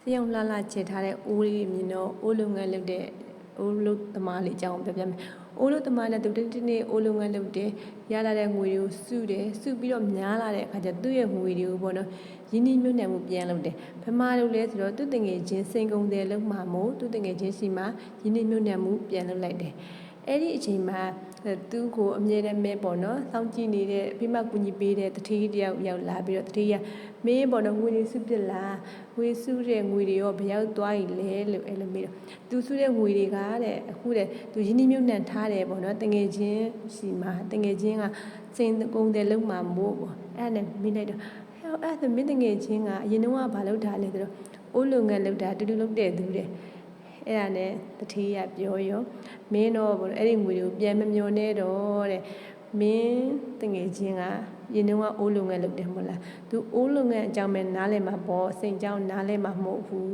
စရုံလှလှချစ်ထားတဲ့အိုးလေးမြင်တော့အိုးလုပ်ငန်းလုပ်တဲ့အိုးလုပ်သမားလေးအကြောင်းပြောပြမယ်အိုးလုပ်သမားနဲ့သူတနေ့အိုးလုပ်ငန်းလုပ်တယ်ရလာတဲ့ငွေတွေကိုစုတယ်စုပြီးတော့များလာတဲ့အခါကျသူ့ရဲ့ငွေတွေကိုပေါ့နော်ရင်းနှီးမြှုပ်နှံမှုပြန်လုပ်တယ်ဘယ်မှာလုပ်လဲဆိုတော့သူ့တငယ်ချင်းစိန်ကုန်တယ်လုံးမှာမို့သူ့တငယ်ချင်းစီမှာရင်းနှီးမြှုပ်နှံမှုပြန်လုပ်လိုက်တယ်အဲ့ဒီအချိန်မှာသူ့ကိုအမြဲတမ်းပဲပေါ့နော်စောင့်ကြည့်နေတဲ့ဖိမကူညီပေးတဲ့တထေးတယောက်ရောက်လာပြီးတော့တထေးကမင်းပေါ့နော်ငွေတွေစုပြစ်လားငွေစုတဲ့ငွေတွေရောဘယ်ရောက်သွားပြီလဲလို့အဲ့လိုမေးတော့သူစုတဲ့ငွေတွေကတဲ့အခုတဲ့သူရင်းနှီးမြှုပ်နှံထားတယ်ပေါ့နော်တငယ်ချင်းစီမှာတငယ်ချင်းကစိန်ကုန်တယ်လုံးမှာမို့ပေါ့အဲ့ဒါနဲ့မေးလိုက်တော့အဲ့ဒါမင်းတငယ်ချင်းကအရင်တော့ကဘာလုပ်တာလဲဆိုတော့အိုးလုပ်ငန်းလုပ်တာတူတူလုပ်တဲ့သူတဲ့အဲ့ဒါနဲ့တထေးရပြောရောမင်းတော့ပေါ့အဲ့ဒီငွေတွေကိုပြန်မမျောနဲ့တော့တဲ့မင်းတငယ်ချင်းကရင်တော့အိုးလုပ်ငန်းလုပ်တယ်မဟုတ်လားသူအိုးလုပ်ငန်းအကြောင်းပဲနားလည်မှာပေါ့စိန်ကြောင်းနားလည်မှာမဟုတ်ဘူး